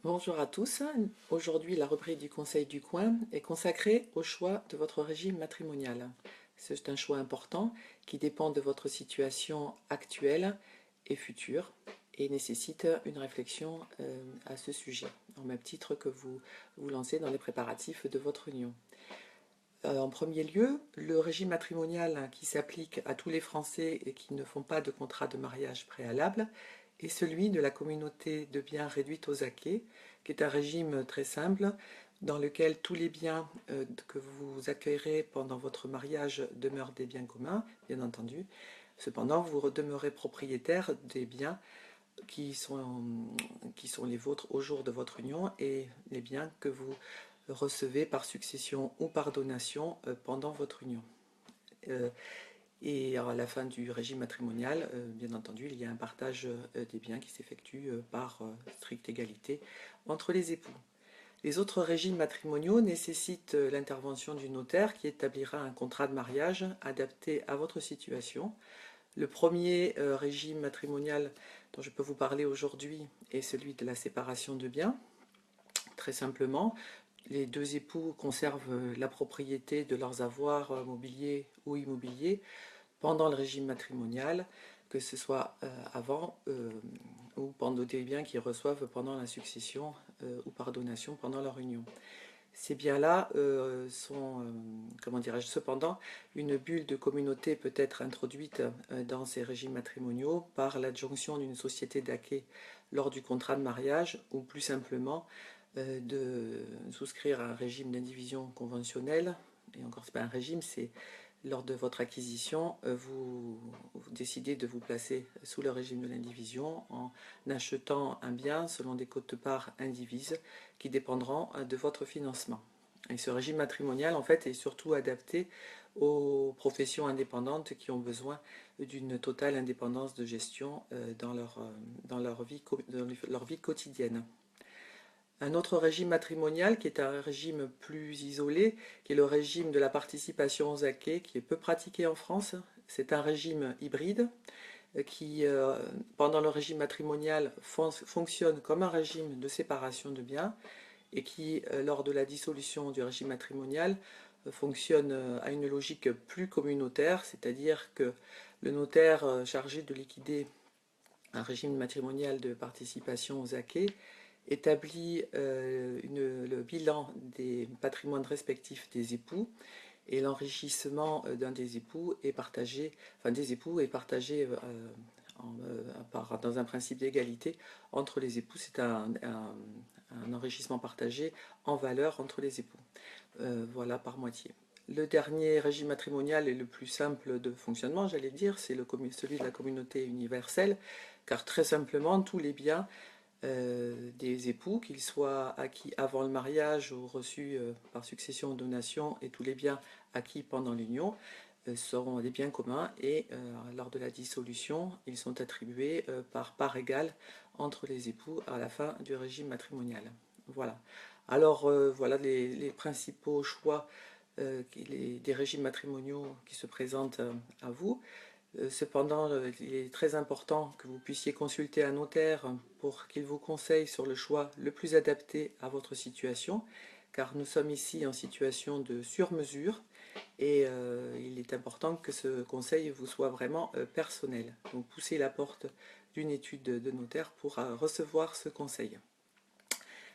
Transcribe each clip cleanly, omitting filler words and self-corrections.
Bonjour à tous. Aujourd'hui, la rubrique du Conseil du coin est consacrée au choix de votre régime matrimonial. C'est un choix important qui dépend de votre situation actuelle et future et nécessite une réflexion à ce sujet, au même titre que vous vous lancez dans les préparatifs de votre union. En premier lieu, le régime matrimonial qui s'applique à tous les Français et qui ne font pas de contrat de mariage préalable est celui de la communauté de biens réduite aux acquets, qui est un régime très simple dans lequel tous les biens que vous accueillerez pendant votre mariage demeurent des biens communs, bien entendu. Cependant, vous demeurez propriétaire des biens qui sont les vôtres au jour de votre union et les biens que vous recevez par succession ou par donation pendant votre union. Euh, et à la fin du régime matrimonial, bien entendu, il y a un partage des biens qui s'effectue par stricte égalité entre les époux. Les autres régimes matrimoniaux nécessitent l'intervention du notaire qui établira un contrat de mariage adapté à votre situation. Le premier régime matrimonial dont je peux vous parler aujourd'hui est celui de la séparation de biens. Très simplement, les deux époux conservent la propriété de leurs avoirs mobiliers ou immobiliers pendant le régime matrimonial, que ce soit avant ou pendant des biens qu'ils reçoivent pendant la succession ou par donation pendant leur union. Ces biens-là sont, comment dirais-je, cependant, une bulle de communauté peut être introduite dans ces régimes matrimoniaux par l'adjonction d'une société d'acquêt lors du contrat de mariage ou plus simplement de souscrire à un régime d'indivision conventionnelle. Et encore, ce n'est pas un régime, c'est lors de votre acquisition, vous décidez de vous placer sous le régime de l'indivision en achetant un bien selon des quotes-parts indivises qui dépendront de votre financement. Et ce régime matrimonial, en fait, est surtout adapté aux professions indépendantes qui ont besoin d'une totale indépendance de gestion dans leur vie quotidienne. Un autre régime matrimonial qui est un régime plus isolé, qui est le régime de la participation aux acquêts, qui est peu pratiqué en France. C'est un régime hybride qui, pendant le régime matrimonial, fonctionne comme un régime de séparation de biens et qui, lors de la dissolution du régime matrimonial, fonctionne à une logique plus communautaire, c'est-à-dire que le notaire chargé de liquider un régime matrimonial de participation aux acquêts établit le bilan des patrimoines respectifs des époux et l'enrichissement d'un des époux est partagé, dans un principe d'égalité entre les époux. C'est un enrichissement partagé en valeur entre les époux. Voilà, par moitié. Le dernier régime matrimonial est le plus simple de fonctionnement, j'allais dire, c'est celui de la communauté universelle, car très simplement, tous les biens des époux, qu'ils soient acquis avant le mariage ou reçus par succession ou donation, et tous les biens acquis pendant l'union, seront des biens communs et lors de la dissolution, ils sont attribués par part égale entre les époux à la fin du régime matrimonial. Voilà. Alors voilà les principaux choix des régimes matrimoniaux qui se présentent à vous. Cependant, il est très important que vous puissiez consulter un notaire pour qu'il vous conseille sur le choix le plus adapté à votre situation, car nous sommes ici en situation de sur-mesure et il est important que ce conseil vous soit vraiment personnel. Donc poussez la porte d'une étude de notaire pour recevoir ce conseil.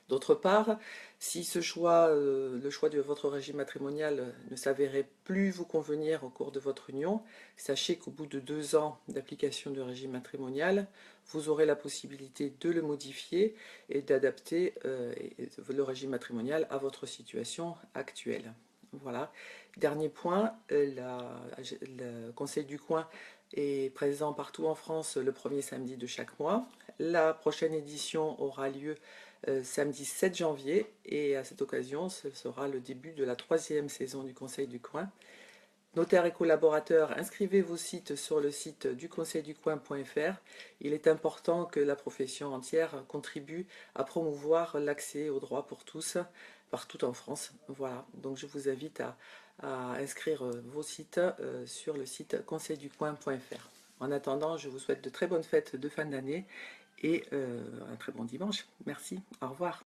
D'autre part, si le choix de votre régime matrimonial ne s'avérait plus vous convenir au cours de votre union, sachez qu'au bout de 2 ans d'application du régime matrimonial, vous aurez la possibilité de le modifier et d'adapter le régime matrimonial à votre situation actuelle. Voilà. Dernier point, le Conseil du coin est présent partout en France le premier samedi de chaque mois. La prochaine édition aura lieu samedi 7 janvier et à cette occasion ce sera le début de la 3e saison du Conseil du coin. Notaires et collaborateurs, inscrivez vos sites sur le site duconseilducoin.fr. Il est important que la profession entière contribue à promouvoir l'accès aux droits pour tous partout en France. Voilà, donc je vous invite à inscrire vos sites sur le site conseilducoin.fr. En attendant, je vous souhaite de très bonnes fêtes de fin d'année et un très bon dimanche. Merci, au revoir.